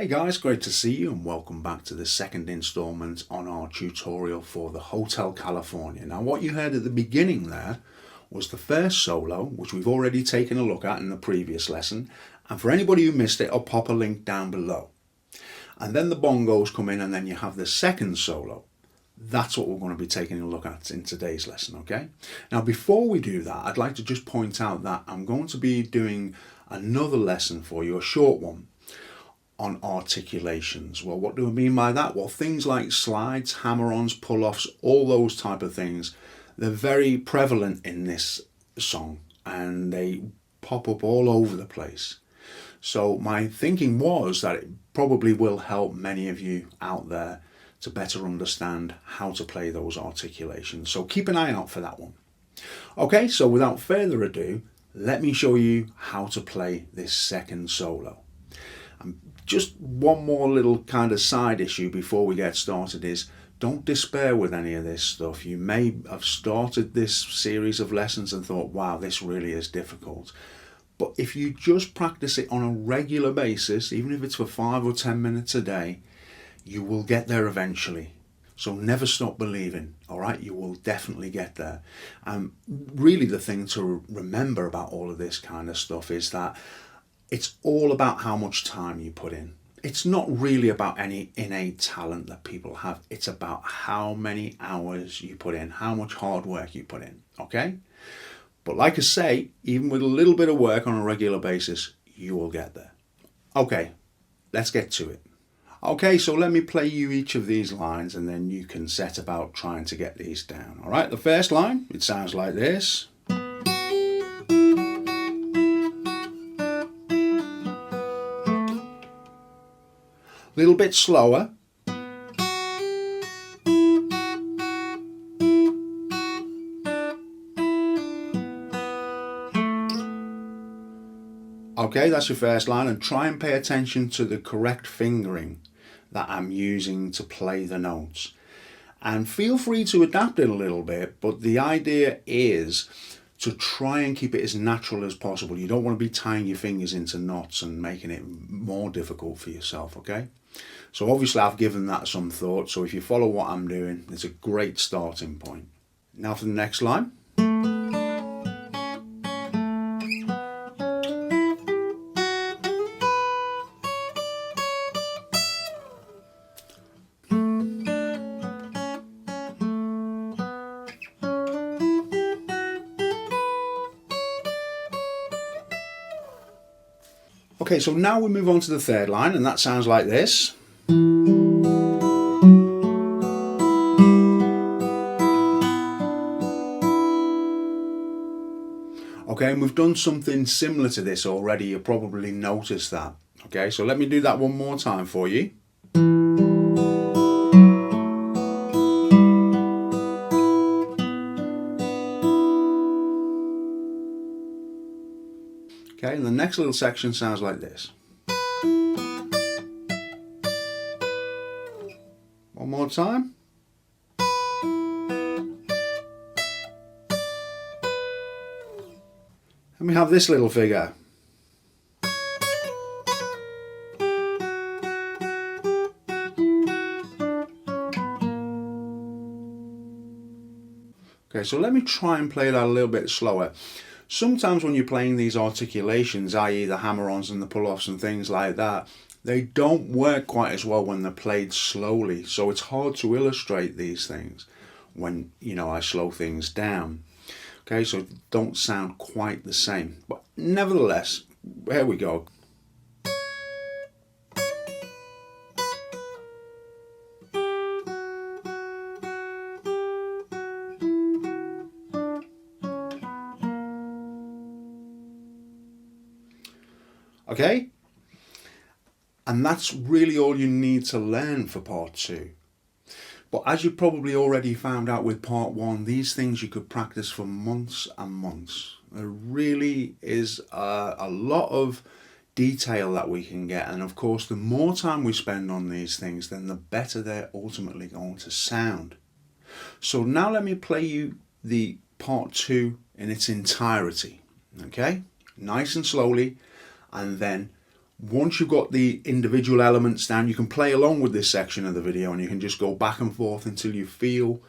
Hey guys, great to see you and welcome back to the second installment on our tutorial for the Hotel California. Now what you heard at the beginning there was the first solo, which we've already taken a look at in the previous lesson, and for anybody who missed it, I'll pop a link down below. And then the bongos come in and then you have the second solo. That's what we're going to be taking a look at in today's lesson, okay? Now before we do that, I'd like to just point out that I'm going to be doing another lesson for you, a short one, on articulations. Well, what do I mean by that? Well, things like slides, hammer-ons, pull-offs, all those type of things, they're very prevalent in this song and they pop up all over the place. So my thinking was that it probably will help many of you out there to better understand how to play those articulations. So keep an eye out for that one. Okay, so without further ado, let me show you how to play this second solo. Just one more little kind of side issue before we get started is don't despair with any of this stuff. You may have started this series of lessons and thought, wow, this really is difficult. But if you just practice it on a regular basis, even if it's for 5 or 10 minutes a day, you will get there eventually. So never stop believing, all right? You will definitely get there. Really the thing to remember about all of this kind of stuff is that it's all about how much time you put in. It's not really about any innate talent that people have. It's about how many hours you put in, how much hard work you put in, okay? But like I say, even with a little bit of work on a regular basis, you will get there. Okay, let's get to it. Okay, so let me play you each of these lines and then you can set about trying to get these down. All right, the first line, it sounds like this. A little bit slower. Okay, that's your first line, and try and pay attention to the correct fingering that I'm using to play the notes. And feel free to adapt it a little bit, but the idea is to try and keep it as natural as possible. You don't want to be tying your fingers into knots and making it more difficult for yourself, okay? So obviously I've given that some thought, so if you follow what I'm doing, it's a great starting point. Now for the next line. Okay, so now we move on to the third line, and that sounds like this. Okay, and we've done something similar to this already. You probably noticed that. Okay, so let me do that one more time for you. Okay, and the next little section sounds like this. One more time. And we have this little figure. Okay, so let me try and play that a little bit slower. Sometimes when you're playing these articulations, i.e. the hammer-ons and the pull-offs and things like that, they don't work quite as well when they're played slowly. So it's hard to illustrate these things when, I slow things down. Okay, so it don't sound quite the same. But nevertheless, here we go. Okay, and that's really all you need to learn for part 2. But as you probably already found out with part 1, these things you could practice for months and months. There really is a lot of detail that we can get, and of course the more time we spend on these things, then the better they're ultimately going to sound. So now let me play you the part 2 in its entirety. Okay, nice and slowly. And then Once you've got the individual elements down, you can play along with this section of the video and you can just go back and forth until you feel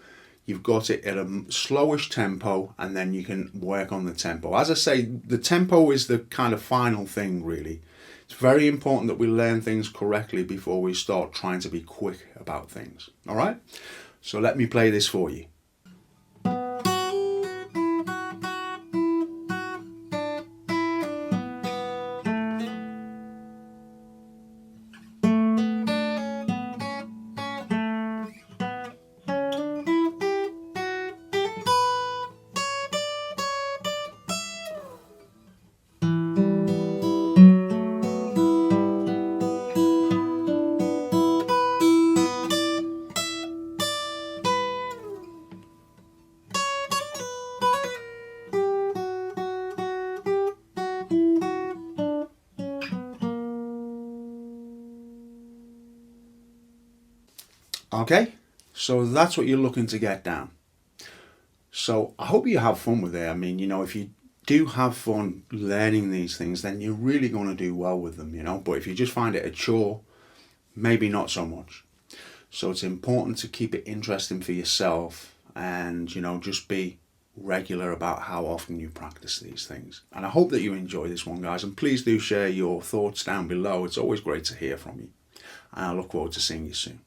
you've got it at a slowish tempo, and then you can work on the tempo. As I say, the tempo is the kind of final thing really. It's very important that we learn things correctly before we start trying to be quick about things. All right? So let me play this for you. Okay, so that's what you're looking to get down. So I hope you have fun with it. I mean, you know, if you do have fun learning these things, then you're really going to do well with them, you know. But if you just find it a chore, maybe not so much. So it's important to keep it interesting for yourself and, you know, just be regular about how often you practice these things. And I hope that you enjoy this one, guys. And please do share your thoughts down below. It's always great to hear from you. And I look forward to seeing you soon.